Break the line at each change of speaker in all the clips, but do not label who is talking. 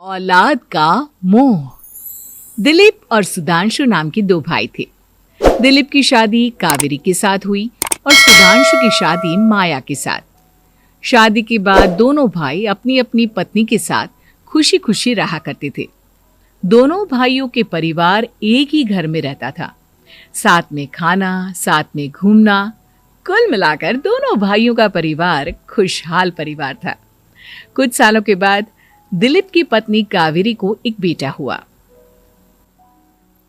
औलाद का मोह। दिलीप और सुधांशु नाम के दो भाई थे। दिलीप की शादी कावेरी के साथ हुई और सुधांशु की शादी माया के साथ। शादी के बाद दोनों भाई अपनी अपनी पत्नी के साथ खुशी खुशी रहा करते थे। दोनों भाइयों के परिवार एक ही घर में रहता था। साथ में खाना, साथ में घूमना, कुल मिलाकर दोनों भाइयों का परिवार खुशहाल परिवार था। कुछ सालों के बाद दिलीप की पत्नी कावेरी को एक बेटा हुआ।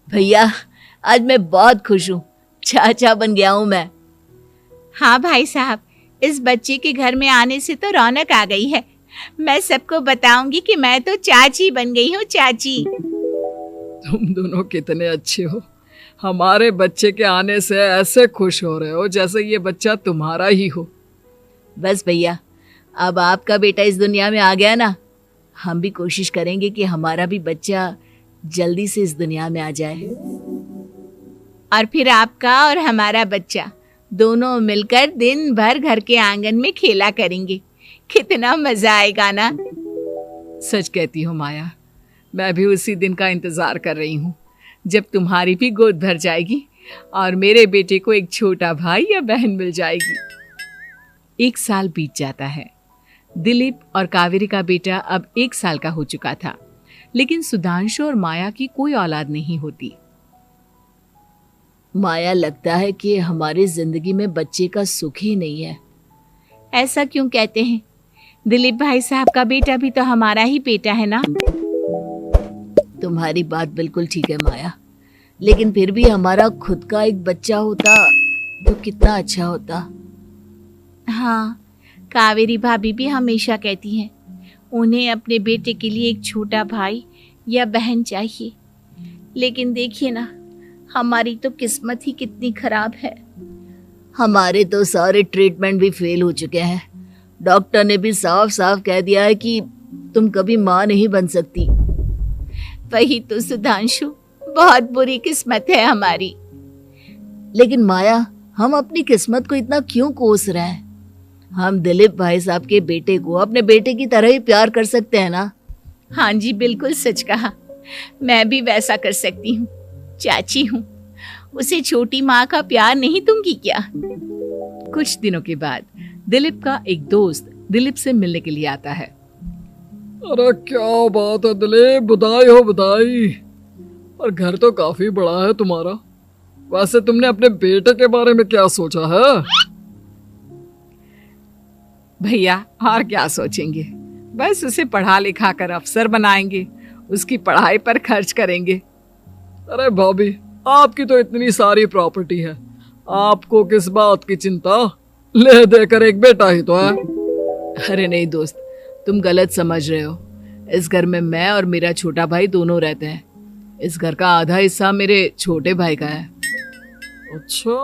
भैया, आज मैं बहुत खुश हूँ। चाचा बन गया हूँ मैं।
हाँ भाई साहब, इस बच्चे के घर में आने से तो रौनक आ गई है। मैं सबको बताऊंगी कि मैं तो चाची बन गई हूँ, चाची।
तुम दोनों कितने अच्छे हो। हमारे बच्चे के आने से ऐसे खुश हो रहे हो जैसे ये बच्चा तुम्हारा ही हो।
बस भैया, अब आपका बेटा इस दुनिया में आ गया ना, हम भी कोशिश करेंगे कि हमारा भी बच्चा जल्दी से इस दुनिया में आ जाए।
और फिर आपका और हमारा बच्चा दोनों मिलकर दिन भर घर के आंगन में खेला करेंगे। कितना मजा आएगा ना।
सच कहती हो माया, मैं भी उसी दिन का इंतजार कर रही हूँ जब तुम्हारी भी गोद भर जाएगी और मेरे बेटे को एक छोटा भाई या बहन मिल जाएगी। एक साल बीत जाता है। दिलीप और कावेरी का बेटा अब 1 साल का हो चुका था, लेकिन सुधांशु और माया की कोई औलाद नहीं होती।
माया, लगता है कि हमारी जिंदगी में बच्चे का सुख ही नहीं है।
ऐसा क्यों कहते हैं? दिलीप भाई साहब का बेटा भी तो हमारा ही बेटा है ना।
तुम्हारी बात बिल्कुल ठीक है माया, लेकिन फिर भी हमारा खुद का एक बच्चा होता तो कितना अच्छा होता।
हाँ, कावेरी भाभी भी हमेशा कहती हैं उन्हें अपने बेटे के लिए एक छोटा भाई या बहन चाहिए। लेकिन देखिए ना, हमारी तो किस्मत ही कितनी खराब है।
हमारे तो सारे ट्रीटमेंट भी फेल हो चुके हैं। डॉक्टर ने भी साफ साफ कह दिया है कि तुम कभी माँ नहीं बन सकती।
वही तो सुधांशु, बहुत बुरी किस्मत है हमारी।
लेकिन माया, हम अपनी किस्मत को इतना क्यों कोस रहे हैं? हम दिलीप भाई साहब के बेटे को अपने बेटे की तरह ही प्यार कर सकते हैं ना।
हाँ जी, बिल्कुल सच कहा। मैं भी वैसा कर सकती हूँ। चाची हूँ, उसे छोटी माँ का प्यार नहीं दूंगी क्या?
कुछ दिनों के बाद दिलीप का एक दोस्त दिलीप से मिलने के लिए आता है।
अरे क्या बात है दिलीप, बधाई हो बधाई। और घर तो काफी बड़ा है तुम्हारा। वैसे तुमने अपने बेटे के बारे में क्या सोचा है?
भैया, और क्या सोचेंगे, बस उसे पढ़ा लिखा कर अफसर बनाएंगे, उसकी पढ़ाई पर खर्च करेंगे।
अरे भाभी, आपकी तो इतनी सारी प्रॉपर्टी है, आपको किस बात की चिंता? ले देकर एक बेटा ही तो है।
अरे नहीं दोस्त, तुम गलत समझ रहे हो। इस घर में मैं और मेरा छोटा भाई दोनों रहते हैं। इस घर का आधा हिस्सा मेरे छोटे भाई का है।
अच्छा,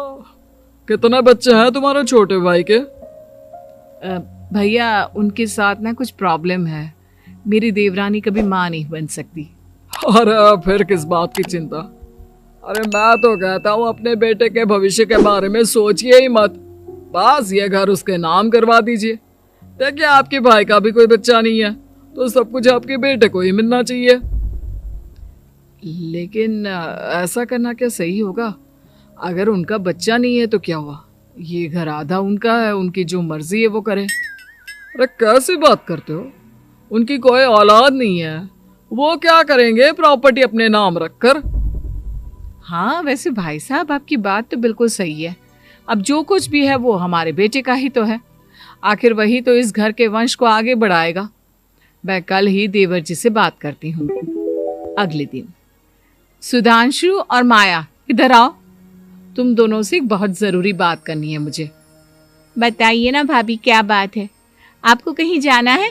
कितने बच्चे हैं तुम्हारे छोटे भाई के?
भैया, उनके साथ ना कुछ प्रॉब्लम है। मेरी देवरानी कभी माँ नहीं बन सकती।
अरे फिर किस बात की चिंता? अरे मैं तो कहता हूँ अपने बेटे के भविष्य के बारे में सोचिए ही मत। बस ये घर उसके नाम करवा दीजिए। देखिए, आपके भाई का भी कोई बच्चा नहीं है तो सब कुछ आपके बेटे को ही मिलना चाहिए।
लेकिन ऐसा करना क्या सही होगा? अगर उनका बच्चा नहीं है तो क्या हुआ? ये घर आधा उनका है, उनकी जो मर्जी है वो करें।
अरे कैसी बात करते हो? उनकी कोई औलाद नहीं है, वो क्या करेंगे प्रॉपर्टी अपने नाम रखकर?
हाँ, वैसे भाई साहब, आपकी बात तो बिल्कुल सही है। अब जो कुछ भी है वो हमारे बेटे का ही तो है। आखिर वही तो इस घर के वंश को आगे बढ़ाएगा। मैं कल ही देवर जी से बात करती हूँ। अगले दिन सुधांशु और माया, इधर आओ। तुम दोनों से एक बहुत जरूरी बात करनी है मुझे।
बताइए ना भाभी, क्या बात है? आपको कहीं जाना है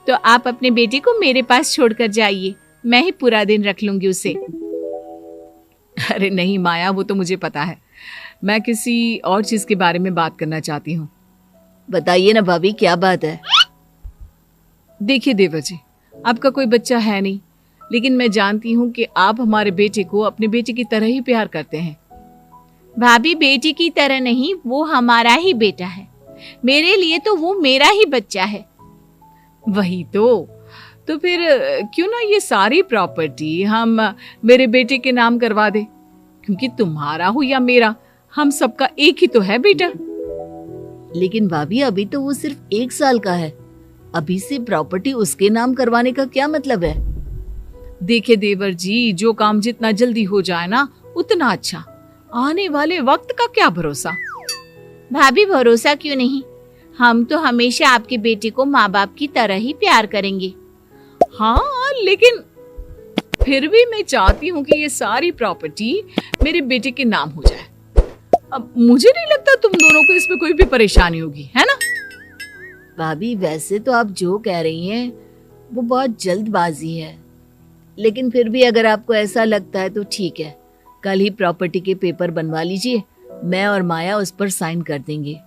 तो आप अपने बेटे को मेरे पास छोड़कर जाइए। मैं ही पूरा दिन रख लूंगी उसे।
अरे नहीं माया, वो तो मुझे पता है। मैं किसी और चीज के बारे में बात करना चाहती हूँ।
बताइए ना भाभी, क्या बात है?
देखिए देवर जी, आपका कोई बच्चा है नहीं, लेकिन मैं जानती हूँ कि आप हमारे बेटे को अपने बेटे की तरह ही प्यार करते हैं।
भाभी, बेटी की तरह नहीं, वो हमारा ही बेटा है। मेरे लिए तो वो मेरा ही बच्चा है।
वही तो। तो फिर क्यों ना ये सारी प्रॉपर्टी हम मेरे बेटे के नाम करवा दे, क्योंकि तुम्हारा हो या मेरा, हम सबका एक ही तो है बेटा।
लेकिन भाभी अभी तो वो सिर्फ 1 साल का है, अभी से प्रॉपर्टी उसके नाम करवाने का क्या मतलब है?
देखिए देवर जी, जो काम जितना जल्दी हो जाए ना उतना अच्छा। आने वाले वक्त का क्या भरोसा।
भाभी भरोसा क्यों नहीं, हम तो हमेशा आपके बेटे को माँ बाप की तरह ही प्यार करेंगे।
हाँ, लेकिन फिर भी मैं चाहती हूँ कि ये सारी प्रॉपर्टी मेरे बेटे के नाम हो जाए। अब मुझे नहीं लगता तुम दोनों को इसमें कोई भी परेशानी होगी, है ना?
भाभी वैसे तो आप जो कह रही हैं वो बहुत जल्दबाजी है, लेकिन फिर भी अगर आपको ऐसा लगता है तो ठीक है, कल ही प्रॉपर्टी के पेपर बनवा लीजिए, मैं और माया उस पर साइन कर देंगे।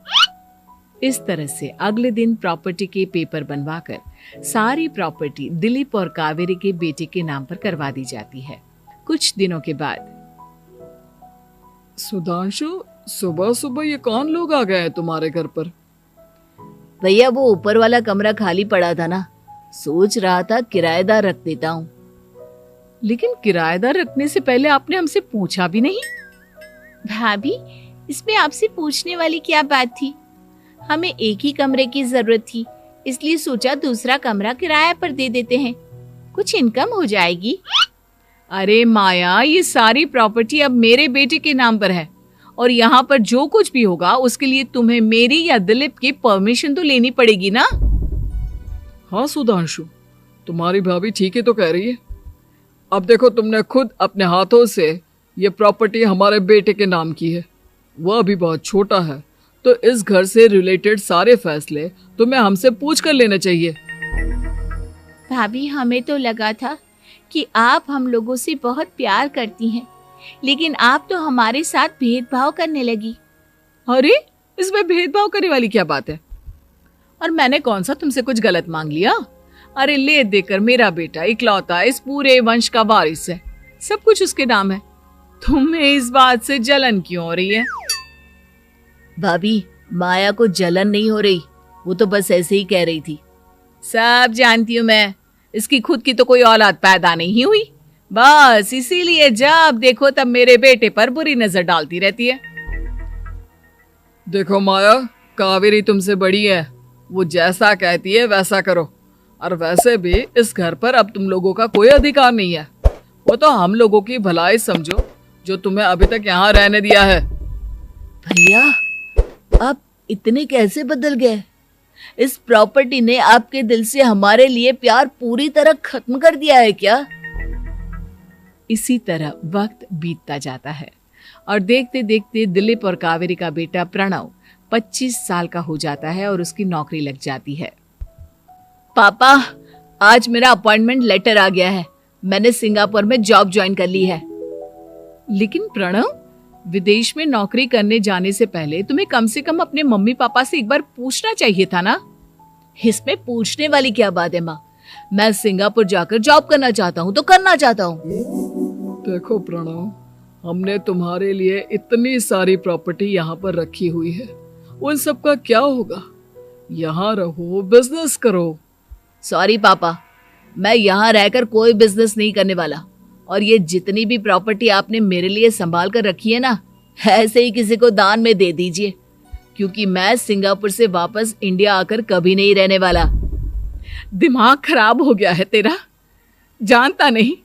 इस तरह से अगले दिन प्रॉपर्टी के पेपर बनवाकर सारी प्रॉपर्टी दिलीप और कावेरी के बेटे के नाम पर करवा दी जाती है। कुछ दिनों के बाद
सुधांशु, सुबह सुबह ये कौन लोग आ गए हैं तुम्हारे घर पर?
भैया वो ऊपर वाला कमरा खाली पड़ा था ना, सोच रहा था किराएदार रख देता हूँ।
लेकिन किराएदार रखने से पहले आपने हमसे पूछा भी नहीं।
भाभी इसमें आपसे पूछने वाली क्या बात थी, हमें एक ही कमरे की जरूरत थी, इसलिए सोचा दूसरा कमरा किराया पर दे देते हैं, कुछ इनकम हो जाएगी।
अरे माया, ये सारी प्रॉपर्टी अब मेरे बेटे के नाम पर है और यहाँ पर जो कुछ भी होगा उसके लिए तुम्हें मेरी या दिलीप की परमिशन तो लेनी पड़ेगी ना।
हाँ सुधांशु, तुम्हारी भाभी ठीक ही तो कह रही है। अब देखो, तुमने खुद अपने हाथों से ये प्रॉपर्टी हमारे बेटे के नाम की है, वह अभी बहुत छोटा है, तो इस घर से रिलेटेड सारे फैसले तुम्हें हमसे पूछ कर लेने चाहिए।
भाभी हमें तो लगा था कि आप हम लोगों से बहुत प्यार करती हैं, लेकिन आप तो हमारे साथ भेदभाव करने लगी।
अरे, इसमें भेदभाव करने वाली क्या बात है? और मैंने कौन सा तुमसे कुछ गलत मांग लिया? अरे ले देकर मेरा बेटा इकलौता इस पूरे वंश का वारिस है, सब कुछ उसके नाम है। तुम्हें इस बात से जलन क्यों हो रही है?
भाभी माया को जलन नहीं हो रही, वो तो बस ऐसे ही कह रही थी।
सब जानती हूँ मैं, इसकी खुद की तो कोई औलाद पैदा नहीं हुई, बस इसीलिए जब देखो तब मेरे बेटे पर बुरी नजर डालती रहती है।
देखो माया, कावेरी तुमसे बड़ी है, वो जैसा कहती है वैसा करो। और वैसे भी इस घर पर अब तुम लोगों का कोई अधिकार नहीं है, वो तो हम लोगों की भलाई समझो जो तुम्हें अभी तक यहाँ रहने दिया है।
भैया आप इतने कैसे बदल गए? इस प्रॉपर्टी ने आपके दिल से हमारे लिए प्यार पूरी तरह खत्म कर दिया है क्या?
इसी तरह वक्त बीतता जाता है और देखते देखते दिलीप और कावेरी का बेटा प्रणव 25 साल का हो जाता है और उसकी नौकरी लग जाती है।
पापा, आज मेरा अपॉइंटमेंट लेटर आ गया है, मैंने सिंगापुर में जॉब ज्वाइन कर ली है।
लेकिन प्रणव, विदेश में नौकरी करने जाने से पहले तुम्हें कम से कम अपने मम्मी पापा से एक बार पूछना चाहिए था ना।
इसमें पूछने वाली क्या बात है माँ, मैं सिंगापुर जाकर जॉब करना चाहता हूँ तो करना चाहता हूँ।
देखो प्रणव, हमने तुम्हारे लिए इतनी सारी प्रॉपर्टी यहाँ पर रखी हुई है, उन सब का क्या होगा? यहाँ रहो, बिजनेस करो।
सॉरी पापा, मैं यहाँ रहकर कोई बिजनेस नहीं करने वाला, और ये जितनी भी प्रॉपर्टी आपने मेरे लिए संभाल कर रखी है ना, ऐसे ही किसी को दान में दे दीजिए, क्योंकि मैं सिंगापुर से वापस इंडिया आकर कभी नहीं रहने वाला।
दिमाग खराब हो गया है तेरा, जानता नहीं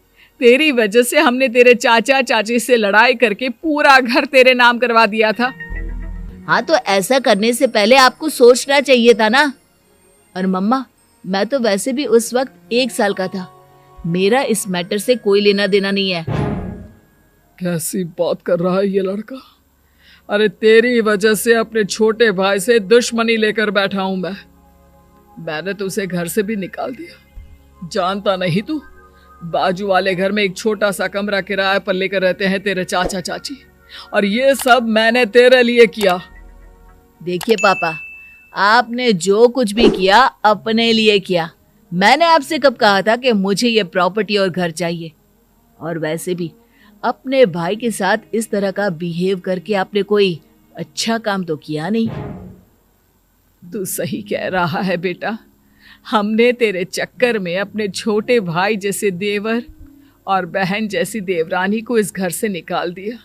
तेरी वजह से हमने तेरे चाचा चाची से लड़ाई करके पूरा घर तेरे नाम करवा दिया था।
हाँ तो ऐसा करने से पहले आपको सोचना चाहिए था ना। और मम्मा, मैं तो वैसे भी उस वक्त 1 साल का था, मेरा इस मैटर से कोई लेना देना नहीं है।
कैसी बात कर रहा है ये लड़का? अरे तेरी वजह से अपने छोटे भाई से दुश्मनी लेकर बैठा हूं मैंने तो उसे घर से भी निकाल दिया। जानता नहीं तू, बाजू वाले घर में एक छोटा सा कमरा किराए पर लेकर रहते हैं तेरे चाचा चाची, और ये सब मैंने तेरे लिए किया।
देखिए पापा, आपने जो कुछ भी किया अपने लिए किया। मैंने आपसे कब कहा था कि मुझे ये प्रॉपर्टी और घर चाहिए? और वैसे भी अपने भाई के साथ इस तरह का बिहेव करके आपने कोई अच्छा काम तो किया नहीं।
तू सही कह रहा है बेटा, हमने तेरे चक्कर में अपने छोटे भाई जैसे देवर और बहन जैसी देवरानी को इस घर से निकाल दिया।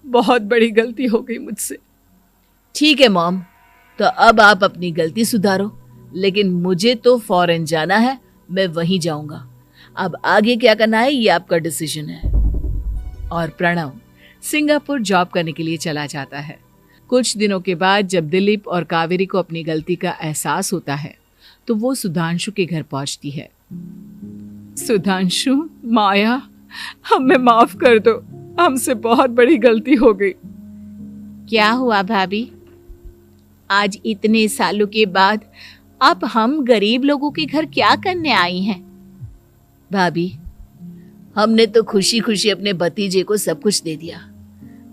बहुत बड़ी गलती हो गई मुझसे।
ठीक है मॉम, तो अब आप अपनी गलती सुधारो, लेकिन मुझे तो फॉरेन जाना है, मैं वहीं जाऊंगा। अब आगे क्या करना है ये आपका डिसीजन है।
और प्रणव सिंगापुर जॉब करने के लिए चला जाता है। कुछ दिनों के बाद जब दिलीप और कावेरी को अपनी गलती का एहसास होता है तो वो सुधांशु के घर पहुंचती है। सुधांशु, माया, हमें माफ कर दो, हमसे बहुत बड़ी गलती हो गई।
क्या हुआ भाभी? आज इतने सालों के बाद आप हम गरीब लोगों के घर क्या करने आई हैं?
भाभी, हमने तो खुशी खुशी अपने भतीजे को सब कुछ दे दिया,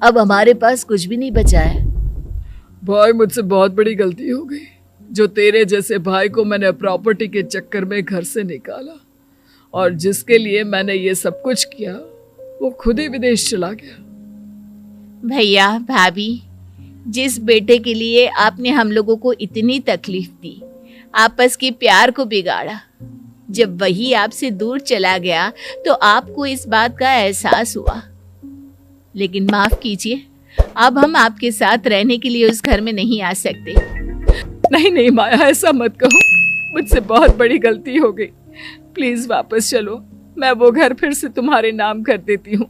अब हमारे पास कुछ भी नहीं बचा है।
भाई मुझसे बहुत बड़ी गलती हो गई। जो तेरे जैसे भाई को मैंने प्रॉपर्टी के चक्कर में घर से निकाला और जिसके लिए मैंने ये सब कुछ किया वो खुद ही विदेश चला गया।
भैया भाभी, जिस बेटे के लिए आपने हम लोगों को इतनी तकलीफ दी, आपस के प्यार को बिगाड़ा, जब वही आपसे दूर चला गया तो आपको इस बात का एहसास हुआ। लेकिन माफ कीजिए, अब हम आपके साथ रहने के लिए उस घर में नहीं आ सकते।
नहीं नहीं माया, ऐसा मत कहो, मुझसे बहुत बड़ी गलती हो गई। प्लीज वापस चलो, मैं वो घर फिर से तुम्हारे नाम कर देती हूँ।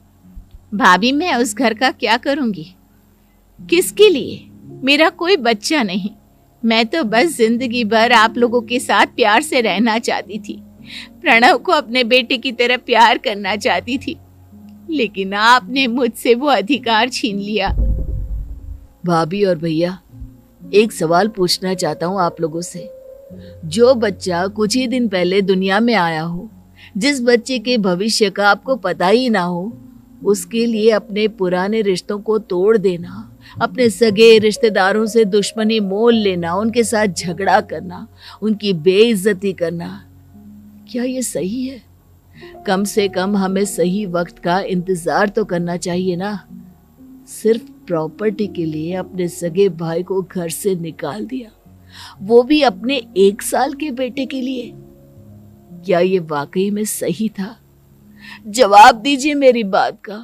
भाभी, मैं उस घर का क्या करूंगी? किसके लिए? मेरा कोई बच्चा नहीं। मैं तो बस जिंदगी भर आप लोगों के साथ प्यार से रहना चाहती थी, प्रणव को अपने बेटे की तरह प्यार करना चाहती थी, लेकिन आपने मुझसे वो अधिकार छीन लिया।
भाभी और भैया, एक सवाल पूछना चाहता हूँ आप लोगों से। जो बच्चा कुछ ही दिन पहले दुनिया में आया हो, जिस बच्चे के भविष्य का आपको पता ही ना हो, उसके लिए अपने पुराने रिश्तों को तोड़ देना, अपने सगे रिश्तेदारों से दुश्मनी मोल लेना, उनके साथ झगड़ा करना, उनकी बेइज्जती करना, क्या ये सही है? कम से कम हमें सही वक्त का इंतजार तो करना चाहिए ना। सिर्फ प्रॉपर्टी के लिए अपने सगे भाई को घर से निकाल दिया, वो भी अपने 1 साल के बेटे के लिए। क्या ये वाकई में सही था? जवाब दीजिए मेरी बात का।